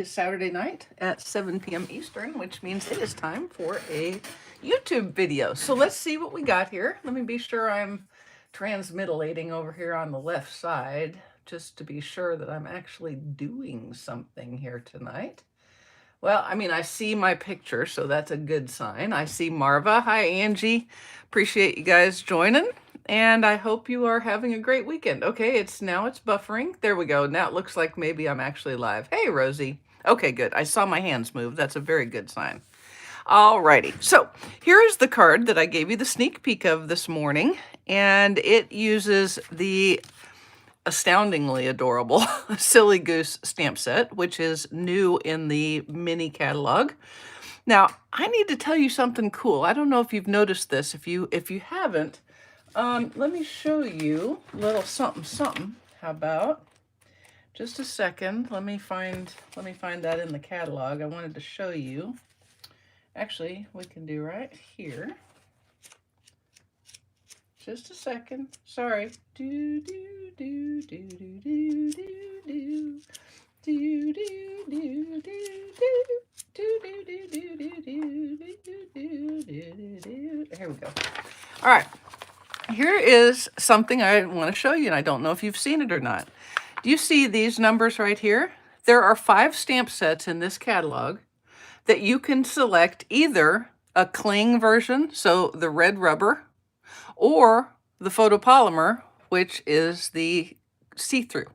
It's Saturday night at 7 p.m. Eastern, which means it is time for a YouTube video. So let's see what we got here. Let me be sure I'm transmitillating over here on the left side, just to be sure that I'm actually doing something here tonight. Well, I mean, I see my picture, so that's a good sign. I see Marva. Hi, Angie. Appreciate you guys joining. And I hope you are having a great weekend. Okay, it's buffering. There we go. Now it looks like maybe I'm actually live. Hey, Rosie. Okay, good. I saw my hands move. That's a very good sign. Alrighty. So here is the card that I gave you the sneak peek of this morning. And it uses the astoundingly adorable Silly Goose stamp set, which is new in the mini catalog. Now, I need to tell you something cool. I don't know if you've noticed this. If you haven't, let me show you a little something. How about just a second? Let me find that in the catalog. I wanted to show you. Actually, we can do right here. Just a second. Sorry. Do do do do do do do do do do do do. Here we go. All right. Here is something I want to show you, and I don't know if you've seen it or not. Do you see these numbers right here? There are 5 stamp sets in this catalog that you can select either a cling version, so the red rubber, or the photopolymer, which is the see-through.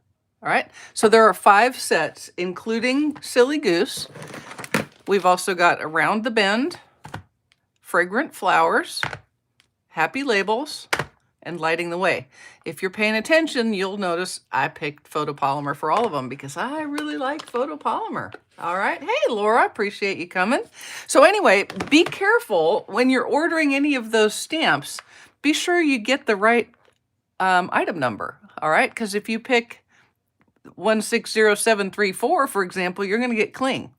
All right, so there are 5 sets, including Silly Goose. We've also got Around the Bend, Fragrant Flowers, Happy Labels, and Lighting the Way. If you're paying attention, you'll notice I picked photopolymer for all of them because I really like photopolymer. All right. Hey, Laura, appreciate you coming. So anyway, be careful when you're ordering any of those stamps. Be sure you get the right item number. All right. Because if you pick 160734, for example, you're going to get cling.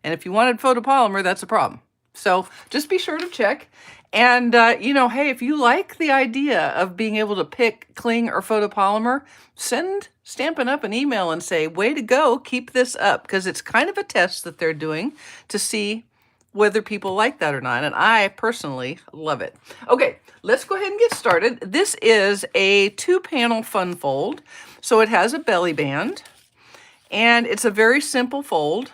And if you wanted photopolymer, that's a problem. So just be sure to check. And, hey, if you like the idea of being able to pick cling or photopolymer, send Stampin' Up! An email and say, way to go, keep this up, because it's kind of a test that they're doing to see whether people like that or not. And I personally love it. Okay, let's go ahead and get started. This is a 2-panel fun fold. So it has a belly band, and it's a very simple fold.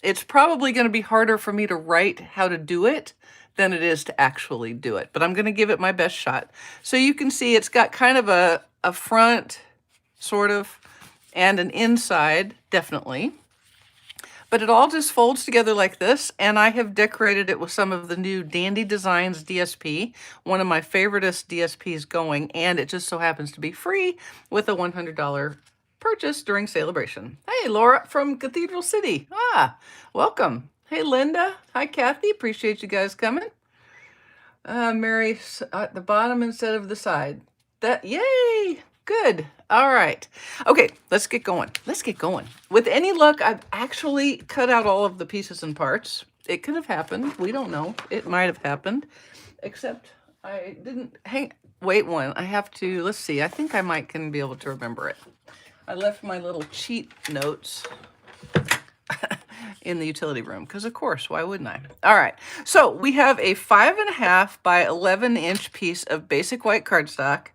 It's probably going to be harder for me to write how to do it than it is to actually do it, but I'm going to give it my best shot. So you can see it's got kind of a front, sort of, and an inside, definitely. But it all just folds together like this, and I have decorated it with some of the new Dandy Designs DSP, one of my favoriteest DSPs going, and it just so happens to be free with a $100 purchase during Celebration. Hey, Laura from Cathedral City. Welcome. Hey, Linda. Hi, Kathy. Appreciate you guys coming. Mary, at the bottom instead of the side. Yay! Good. All right. Okay, let's get going. With any luck, I've actually cut out all of the pieces and parts. It could have happened. We don't know. It might have happened. Except I didn't. Wait one. I have to. Let's see. I think I can be able to remember it. I left my little cheat notes in the utility room, because of course, why wouldn't I? All right, so we have a 5.5 by 11-inch piece of basic white cardstock,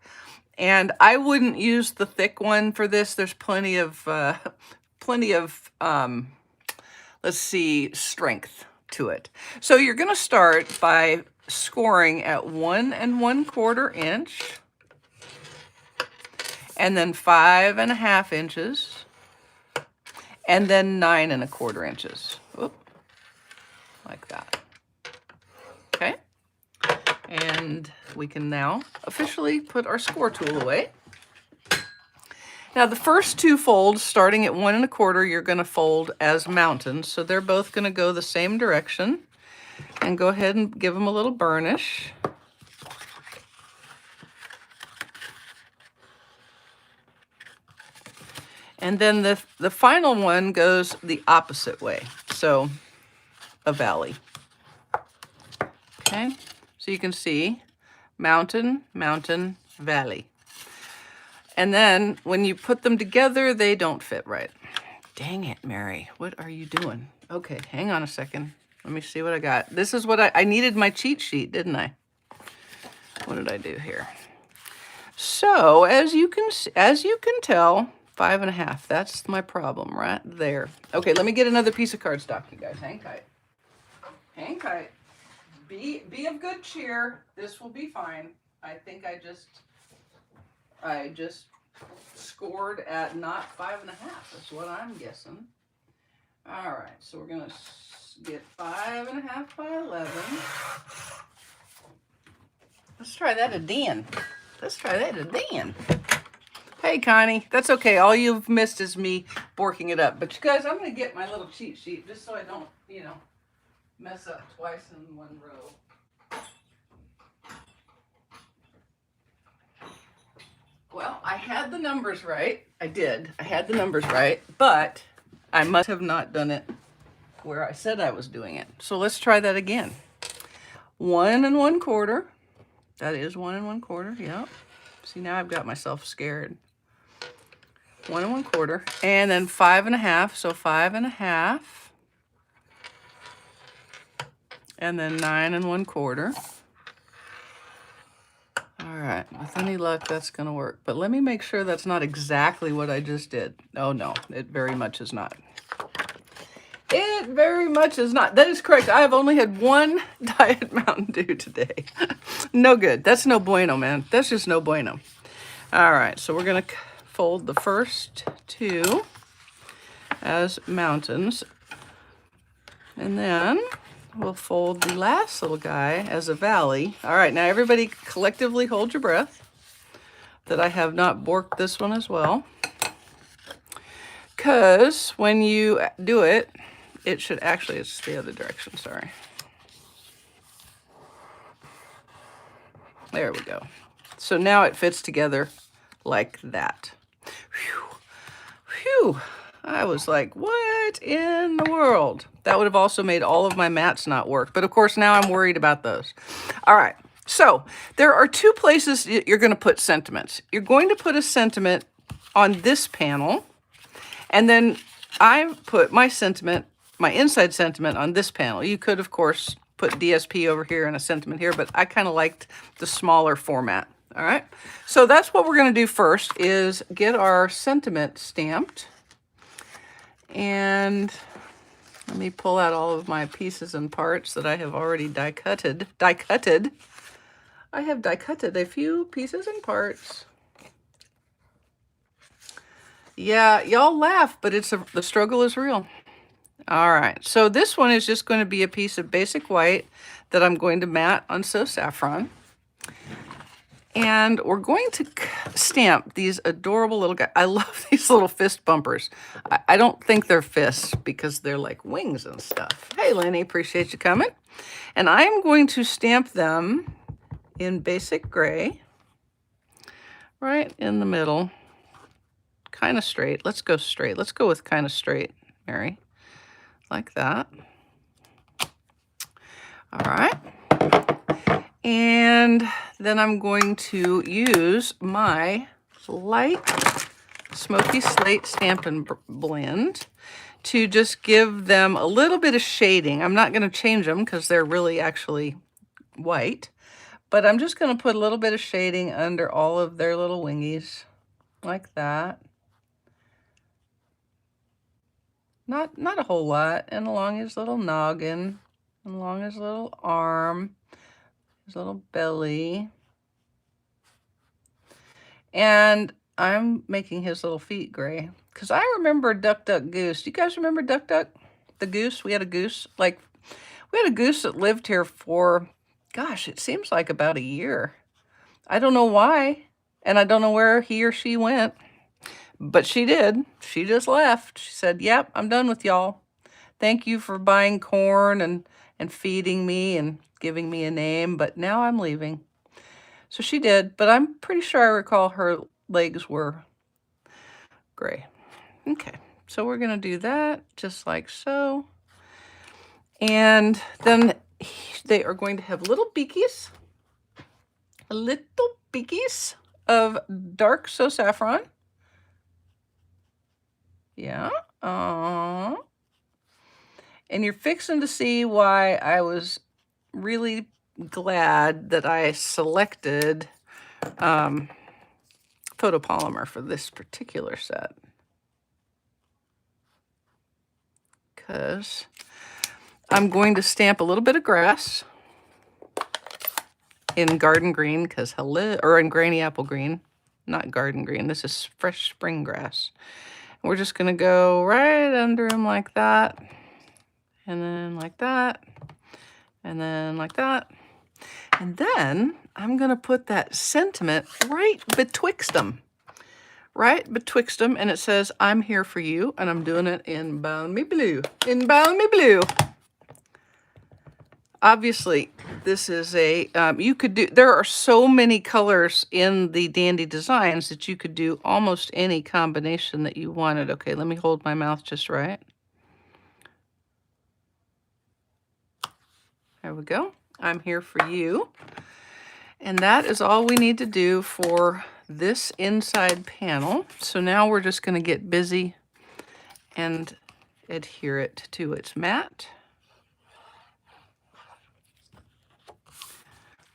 and I wouldn't use the thick one for this. There's plenty of let's see, strength to it. So you're going to start by scoring at 1 1/4 inch, and then 5.5 inches. And then 9 1/4 inches. Whoop, like that. Okay. And we can now officially put our score tool away. Now the first 2 folds, starting at 1 1/4, you're going to fold as mountains. So they're both going to go the same direction. And go ahead and give them a little burnish. And then the final one goes the opposite way. So a valley. Okay, so you can see mountain, mountain, valley. And then when you put them together, they don't fit right. Dang it, Mary. What are you doing? Okay, hang on a second. Let me see what I got. This is what I needed my cheat sheet, didn't I? What did I do here? So as you can tell, 5.5. That's my problem right there. Okay, let me get another piece of cardstock, you guys. Hang tight. Hang tight. Be of good cheer. This will be fine. I think I just scored at not 5.5. That's what I'm guessing. All right, so we're gonna get 5.5 by 11. Let's try that again. Let's try that again. Hey, Connie, that's okay. All you've missed is me borking it up. But you guys, I'm gonna get my little cheat sheet just so I don't, mess up twice in one row. Well, I had the numbers right. I did. I had the numbers right, but I must have not done it where I said I was doing it. So let's try that again. 1 1/4. That is 1 1/4. Yep. See, now I've got myself scared. 1 1/4. And then 5.5. So 5.5. And then 9 1/4. All right, with any luck, that's gonna work. But let me make sure that's not exactly what I just did. Oh no, it very much is not. It very much is not. That is correct. I have only had one Diet Mountain Dew today. No good. That's no bueno, man. That's just no bueno. All right, so we're gonna fold the first two as mountains. And then we'll fold the last little guy as a valley. All right, now everybody collectively hold your breath that I have not borked this one as well. Because when you do it, it should actually, it's the other direction, sorry. There we go. So now it fits together like that. Whew. Whew. I was like, what in the world? That would have also made all of my mats not work. But of course, now I'm worried about those. All right. So there are two places you're going to put sentiments. You're going to put a sentiment on this panel. And then I put my sentiment, my inside sentiment on this panel. You could, of course, put DSP over here and a sentiment here, but I kind of liked the smaller format. All right. So that's what we're going to do first is get our sentiment stamped. And let me pull out all of my pieces and parts that I have already die-cutted. I have die-cutted a few pieces and parts. Yeah, y'all laugh, but the struggle is real. All right, so this one is just going to be a piece of basic white that I'm going to mat on So Saffron. And we're going to stamp these adorable little guys. I love these little fist bumpers. I don't think they're fists because they're like wings and stuff. Hey, Lenny, appreciate you coming. And I'm going to stamp them in basic gray, right in the middle, kind of straight. Let's go straight. Let's go with kind of straight, Mary, like that. All right. And then I'm going to use my light Smoky Slate Stampin' Blend to just give them a little bit of shading. I'm not going to change them because they're really actually white, but I'm just going to put a little bit of shading under all of their little wingies like that. Not a whole lot, and along his little noggin, and along his little arm, his little belly. And I'm making his little feet gray because I remember Duck Duck Goose. Do you guys remember Duck Duck the goose? We had a goose, we had a goose that lived here for, gosh, it seems like about a year. I don't know why, and I don't know where he or she went, but she did. She just left. She said, yep, I'm done with y'all. Thank you for buying corn and feeding me and giving me a name, but now I'm leaving. So she did, but I'm pretty sure I recall her legs were gray. Okay, so we're going to do that just like so. And then they are going to have little beakies of dark So Saffron. Yeah, And you're fixing to see why I was really glad that I selected photopolymer for this particular set. Because I'm going to stamp a little bit of grass in garden green, because or in granny apple green, not garden green. This is fresh spring grass. We're just going to go right under them like that, and then like that, and then like that. And then I'm going to put that sentiment right betwixt them. Right betwixt them, and it says, I'm here for you, and I'm doing it in Balmy Blue. In Balmy Blue. Obviously, this is a, you could do, there are so many colors in the Dandy Designs that you could do almost any combination that you wanted. Okay, let me hold my mouth just right. There we go. I'm here for you. And that is all we need to do for this inside panel. So now we're just going to get busy and adhere it to its mat.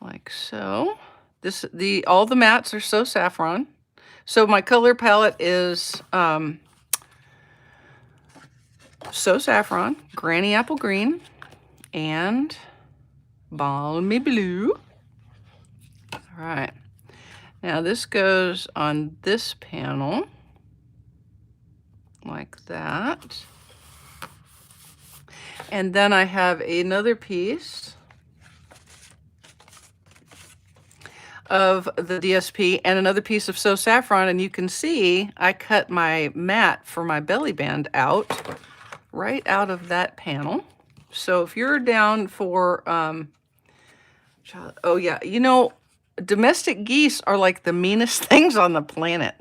Like so. All the mats are So Saffron. So my color palette is So Saffron, Granny Apple Green, and Balmy Blue. All right. Now this goes on this panel like that. And then I have another piece of the DSP and another piece of So Saffron, and you can see I cut my mat for my belly band out right out of that panel. So if you're down for oh yeah, you know, domestic geese are like the meanest things on the planet.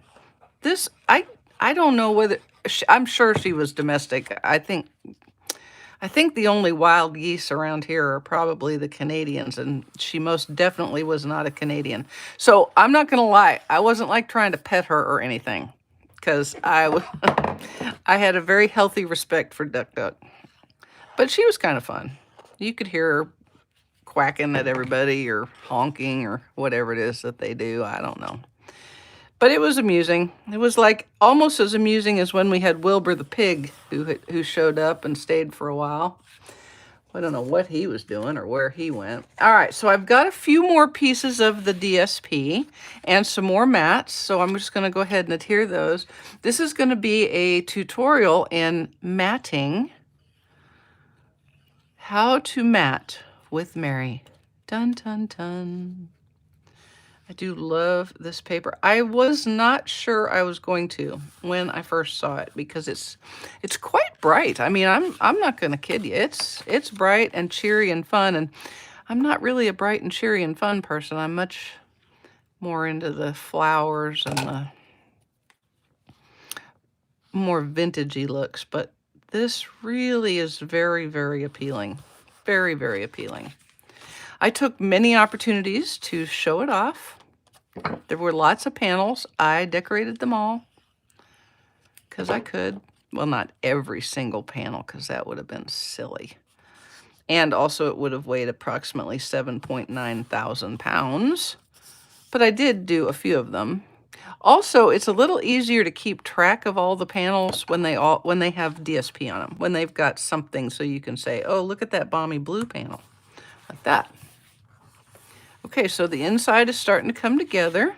This I don't know whether I'm sure she was domestic. I think the only wild geese around here are probably the Canadians, and she most definitely was not a Canadian. So I'm not going to lie. I wasn't like trying to pet her or anything, because I had a very healthy respect for Duck Duck. But she was kind of fun. You could hear her quacking at everybody or honking or whatever it is that they do. I don't know. But it was amusing. It was like almost as amusing as when we had Wilbur the pig who showed up and stayed for a while. I don't know what he was doing or where he went. All right, so I've got a few more pieces of the DSP and some more mats. So I'm just going to go ahead and adhere those. This is going to be a tutorial in matting. How to mat with Mary. Dun, dun, dun. I do love this paper. I was not sure I was going to when I first saw it, because it's quite bright. I mean, I'm not going to kid you. It's bright and cheery and fun, and I'm not really a bright and cheery and fun person. I'm much more into the flowers and the more vintagey looks, but this really is very, very appealing. Very, very appealing. I took many opportunities to show it off. There were lots of panels. I decorated them all because I could. Well, not every single panel, because that would have been silly. And also it would have weighed approximately 7.9 thousand pounds. But I did do a few of them. Also, it's a little easier to keep track of all the panels when they have DSP on them. When they've got something so you can say, oh, look at that Balmy Blue panel. Like that. Okay, so the inside is starting to come together.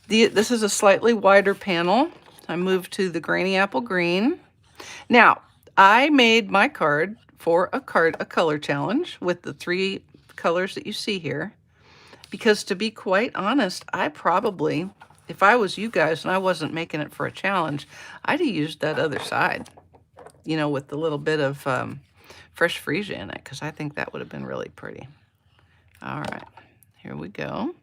This is a slightly wider panel. I moved to the Granny Apple Green. Now, I made my card for a color challenge with the 3 colors that you see here. Because to be quite honest, I probably, if I was you guys and I wasn't making it for a challenge, I'd have used that other side, you know, with the little bit of fresh freesia in it, because I think that would have been really pretty. All right, here we go.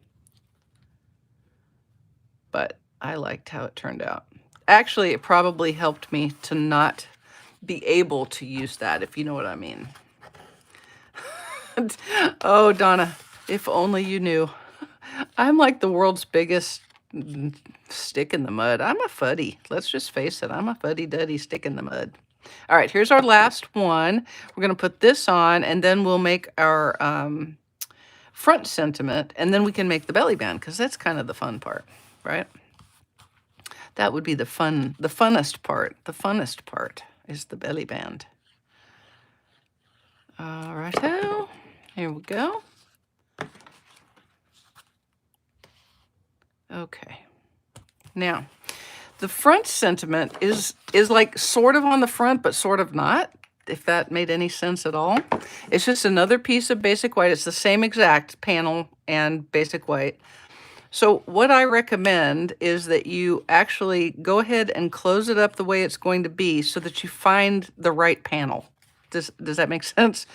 But I liked how it turned out. Actually, it probably helped me to not be able to use that, if you know what I mean. Oh, Donna, if only you knew. I'm like the world's biggest stick in the mud. I'm a fuddy. Let's just face it. I'm a fuddy-duddy stick in the mud. All right, here's our last one. We're going to put this on, and then we'll make our front sentiment, and then we can make the belly band, because that's kind of the fun part, right? That would be the funnest part. The funnest part is the belly band. All right, here we go. Okay. Now, the front sentiment is like sort of on the front, but sort of not, if that made any sense at all. It's just another piece of basic white. It's the same exact panel and basic white. So what I recommend is that you actually go ahead and close it up the way it's going to be so that you find the right panel. Does that make sense?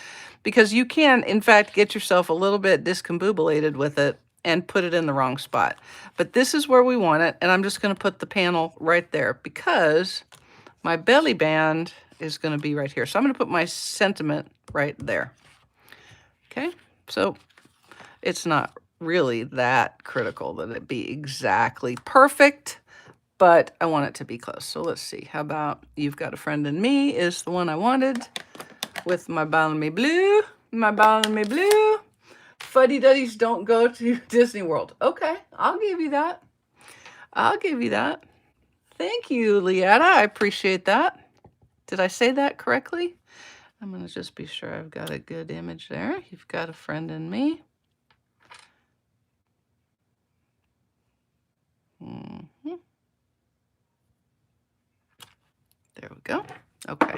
Because you can, in fact, get yourself a little bit discombobulated with it and put it in the wrong spot. But this is where we want it, and I'm just going to put the panel right there because my belly band is going to be right here. So I'm going to put my sentiment right there. Okay, so it's not really that critical that it be exactly perfect, but I want it to be close. So let's see. How about You've Got a Friend in Me is the one I wanted with my Ball and Me Blue. My Ball and Me Blue. Fuddy-duddies don't go to Disney World. Okay, I'll give you that. I'll give you that. Thank you, Leetta. I appreciate that. Did I say that correctly? I'm going to just be sure I've got a good image there. You've Got a Friend in Me. There we go. Okay.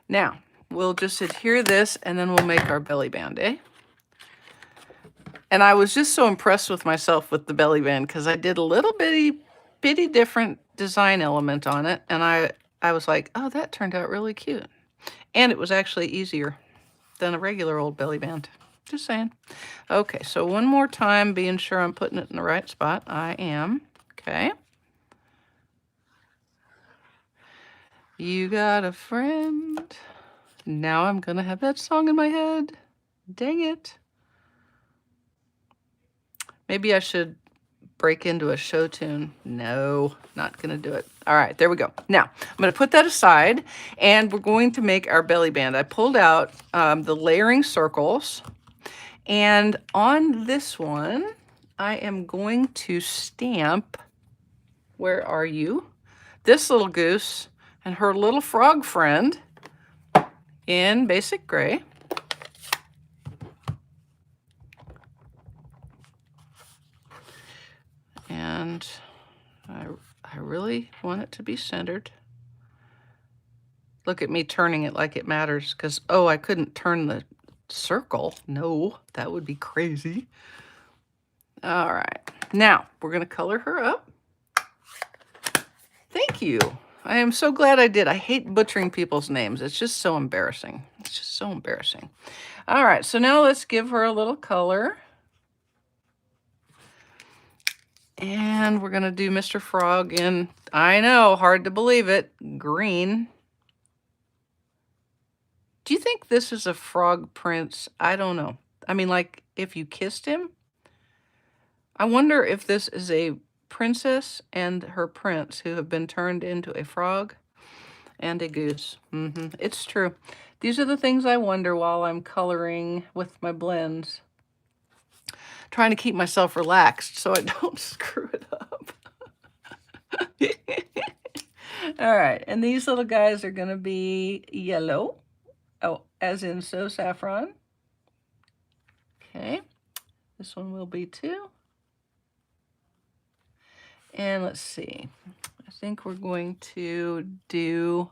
Now, we'll just adhere this, and then we'll make our belly band, eh? And I was just so impressed with myself with the belly band because I did a little bitty different design element on it. And I was like, oh, that turned out really cute. And it was actually easier than a regular old belly band. Just saying. Okay, so one more time, being sure I'm putting it in the right spot. I am. Okay. You got a friend. Now I'm going to have that song in my head. Dang it. Maybe I should break into a show tune. No, not going to do it. All right, there we go. Now, I'm going to put that aside, and we're going to make our belly band. I pulled out the layering circles, and on this one, I am going to stamp, where are you? This little goose and her little frog friend in basic gray. And I really want it to be centered. Look at me turning it like it matters because, oh, I couldn't turn the circle. No, that would be crazy. All right. Now, we're going to color her up. Thank you. I am so glad I did. I hate butchering people's names. It's just so embarrassing. It's just so embarrassing. All right, so now let's give her a little color. And we're going to do Mr. Frog in, I know, hard to believe it, green. Do you think this is a frog prince? I don't know. I mean, like, if you kissed him? I wonder if this is a princess and her prince who have been turned into a frog and a goose. It's true. These are the things I wonder while I'm coloring with my blends. Trying to keep myself relaxed so I don't screw it up. All right, and these little guys are going to be yellow. Oh, as in so saffron. Okay, this one will be too. And let's see. I think we're going to do,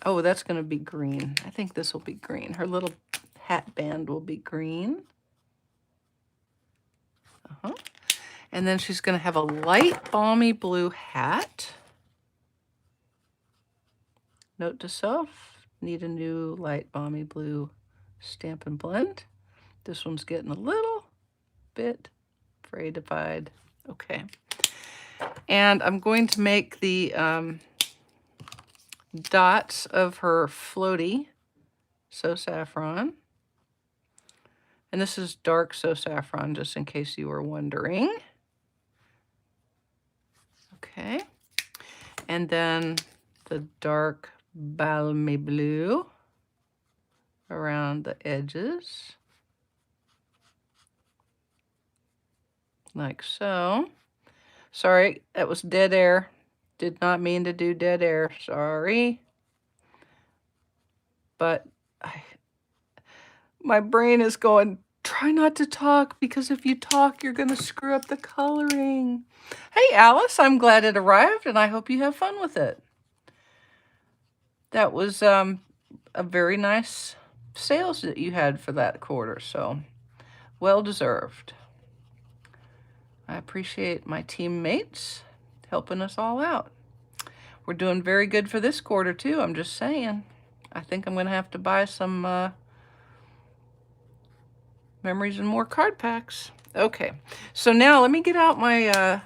oh, that's going to be green. I think this will be green. Her little hat band will be green. And then she's going to have a light balmy blue hat. Note to self, need a new light balmy blue Stampin' Blend. This one's getting a little bit fraydified. Okay. And I'm going to make the dots of her floaty, so saffron. And this is dark So Saffron, just in case you were wondering. Okay. And then the dark Balmy Blue around the edges. Like so. Sorry, that was dead air. Did not mean to do dead air. Sorry. But my brain is going, try not to talk, because if you talk, you're going to screw up the coloring. Hey, Alice, I'm glad it arrived, and I hope you have fun with it. That was a very nice sales that you had for that quarter, so well deserved. I appreciate my teammates helping us all out. We're doing very good for this quarter, too. I'm just saying. I think I'm going to have to buy some Memories and More card packs. Okay, so now let me get out my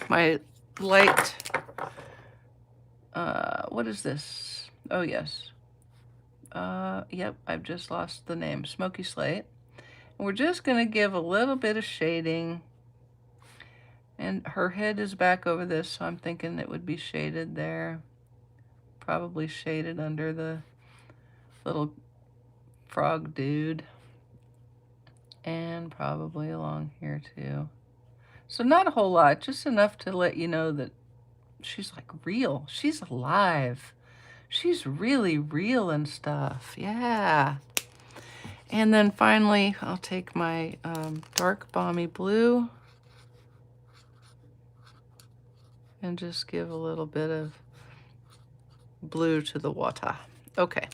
my light. What is this? Oh, yes. Yep, I've just lost the name. Smoky Slate. And we're just going to give a little bit of shading. And her head is back over this, so I'm thinking it would be shaded there. Probably shaded under the little frog dude. And probably along here too. So not a whole lot, just enough to let you know that she's like real. She's alive. She's really real and stuff. Yeah. And then finally, I'll take my dark Balmy Blue and just give a little bit of blue to the water. Okay,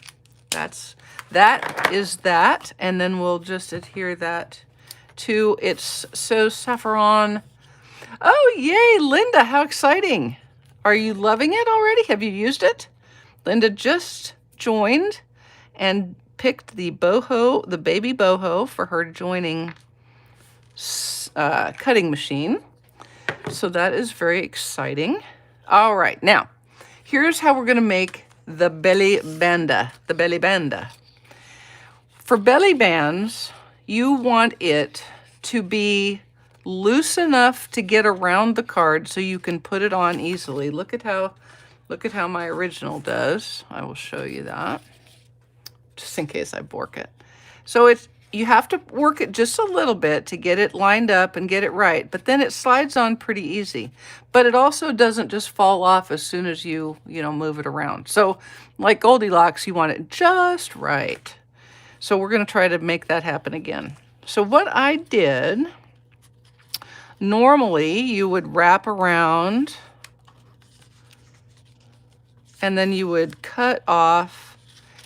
that is that. And then we'll just adhere that to It's So Saffron. Oh, yay, Linda, how exciting. Are you loving it already? Have you used it? Linda just joined and picked the boho, the baby boho for her joining cutting machine. So that is very exciting. All right, now, here's how we're going to make the belly banda, For belly bands, you want it to be loose enough to get around the card so you can put it on easily. Look at how my original does. I will show you that, just in case I bork it. So you have to work it just a little bit to get it lined up and get it right, but then it slides on pretty easy. But it also doesn't just fall off as soon as you move it around. So like Goldilocks, you want it just right. So we're going to try to make that happen again. So what I did, normally you would wrap around and then you would cut off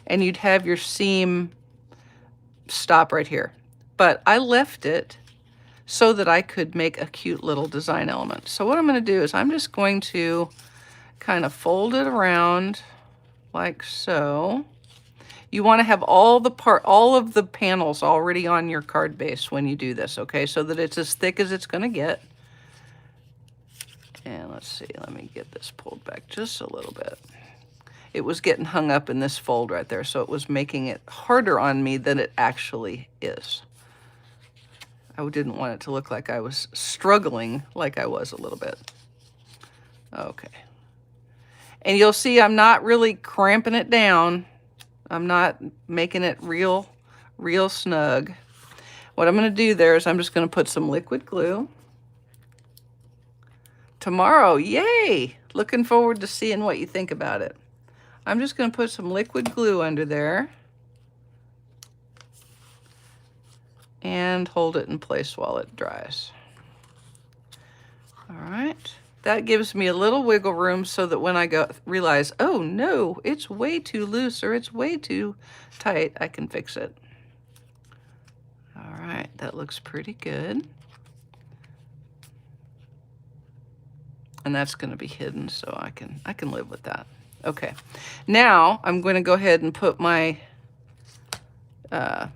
and you'd have your seam stop right here. But I left it so that I could make a cute little design element. So what I'm going to do is I'm just going to kind of fold it around like so. You want to have all of the panels already on your card base when you do this, okay? So that it's as thick as it's going to get. And let's see, let me get this pulled back just a little bit. It was getting hung up in this fold right there, so it was making it harder on me than it actually is. I didn't want it to look like I was struggling like I was a little bit. Okay. And you'll see I'm not really cramping it down. I'm not making it real snug. What I'm going to do there is I'm just going to put some liquid glue. Tomorrow, yay! Looking forward to seeing what you think about it. I'm just going to put some liquid glue under there and hold it in place while it dries. All right. That gives me a little wiggle room so that when I realize, oh no, it's way too loose or it's way too tight, I can fix it. All right, that looks pretty good. And that's going to be hidden, so I can live with that. Okay, now I'm going to go ahead and put my, it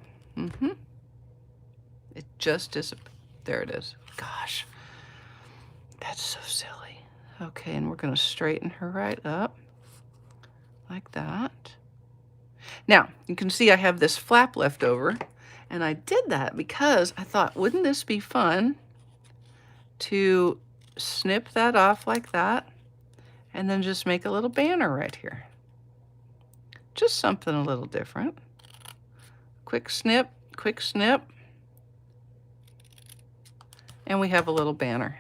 just disappeared. There it is. Gosh, that's so silly. Okay, and we're going to straighten her right up like that. Now, you can see I have this flap left over, And I did that because I thought, wouldn't this be fun to snip that off like that and then just make a little banner right here. Just something a little different. Quick snip, and we have a little banner.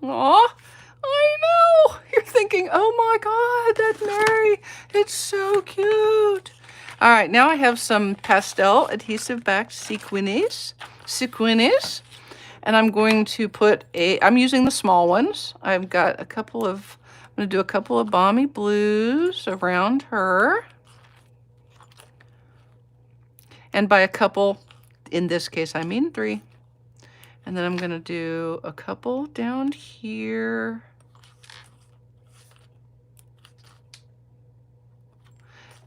Aw, I know! You're thinking, oh my God, that's Mary. It's so cute. All right, now I have some pastel adhesive backed sequins, and I'm going to put I'm using the small ones. I've got a couple of, I'm gonna do a couple of balmy blues around her. And by a couple, in this case, I mean 3. And then I'm gonna do a couple down here.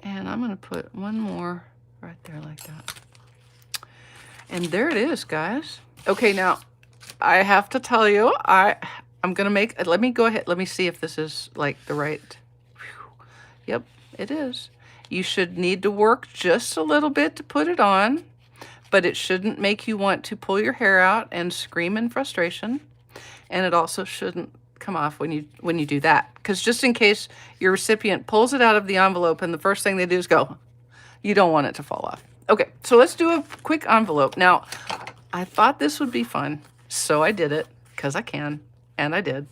And I'm gonna put one more right there like that. And there it is, guys. Okay, now I have to tell you, I'm gonna make, let me go ahead, let me see if this is like the right, yep, it is. You should need to work just a little bit to put it on, but it shouldn't make you want to pull your hair out and scream in frustration. And it also shouldn't come off when you do that. Because just in case your recipient pulls it out of the envelope and the first thing they do is go, you don't want it to fall off. Okay, so let's do a quick envelope. Now, I thought this would be fun, so I did it because I can, and I did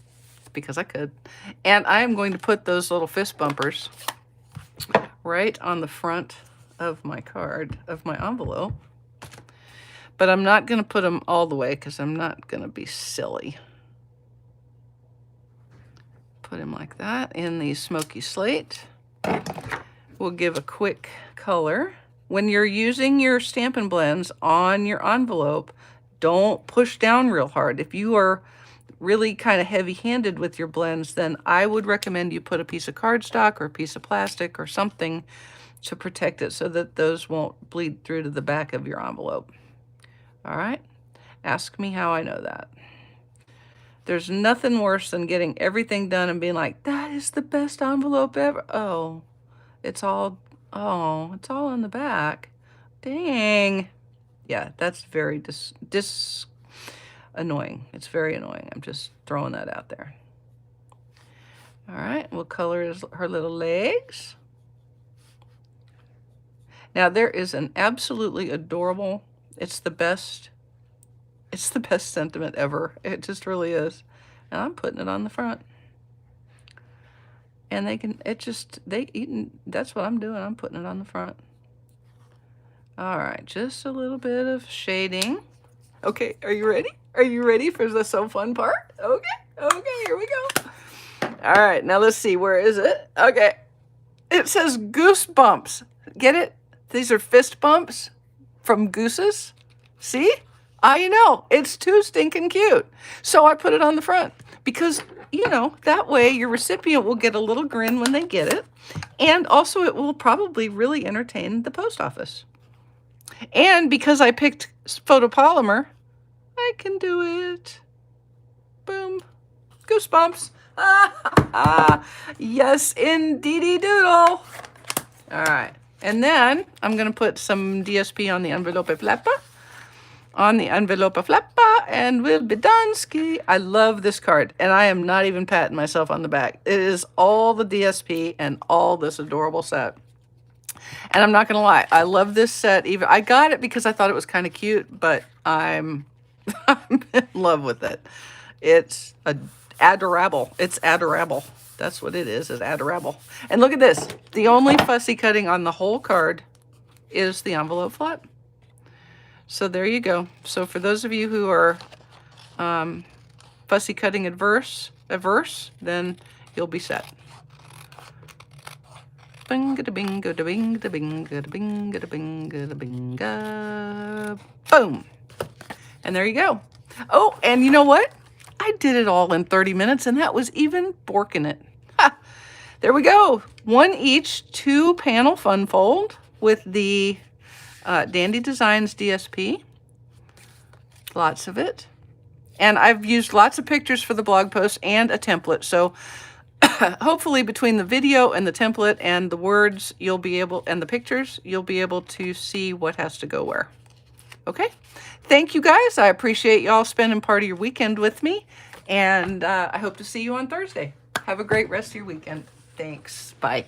because I could. And I am going to put those little fist bumpers right on the front of my card, of my envelope. But I'm not going to put them all the way because I'm not going to be silly. Put them like that in the smoky slate. We'll give a quick color. When you're using your Stampin' Blends on your envelope, don't push down real hard. If you are really kind of heavy-handed with your blends, then I would recommend you put a piece of cardstock or a piece of plastic or something to protect it so that those won't bleed through to the back of your envelope. All right? Ask me how I know that. There's nothing worse than getting everything done and being like, that is the best envelope ever. Oh, it's all in the back. Dang. Yeah, that's very annoying. It's very annoying. I'm just throwing that out there. All right, we'll color her little legs. Now there is an absolutely adorable, it's the best sentiment ever. It just really is. And I'm putting it on the front. And that's what I'm doing. I'm putting it on the front. All right, just a little bit of shading. Okay, are you ready? Are you ready for the so fun part? Okay, here we go. All right, now let's see, where is it? Okay, it says goosebumps. Get it? These are fist bumps from gooses. See? I know, it's too stinking cute. So I put it on the front because, you know, that way your recipient will get a little grin when they get it. And also it will probably really entertain the post office. And because I picked photopolymer, I can do it. Boom. Goosebumps. Yes, indeedy doodle. All right. And then I'm going to put some DSP on the envelope flapper. And we'll be done ski. I love this card, and I am not even patting myself on the back. It is all the DSP and all this adorable set. And I'm not going to lie, I love this set. Even I got it because I thought it was kind of cute, but I'm in love with it. It's adorable. It's adorable. That's what it is adorable. And look at this. The only fussy cutting on the whole card is the envelope flap. So there you go. So for those of you who are fussy cutting averse, then you'll be set. Bing, gada bing, gada bing, gada bing, gada bing, gada bing, gada bing, boom. And there you go. Oh, and you know what? I did it all in 30 minutes, and that was even borking it. Ha! There we go. 1 each, 2 panel fun fold with the Dandy Designs DSP. Lots of it. And I've used lots of pictures for the blog post and a template. So hopefully between the video and the template and the words, you'll be able, and the pictures, you'll be able to see what has to go where. Okay. Thank you guys. I appreciate y'all spending part of your weekend with me. And I hope to see you on Thursday. Have a great rest of your weekend. Thanks. Bye.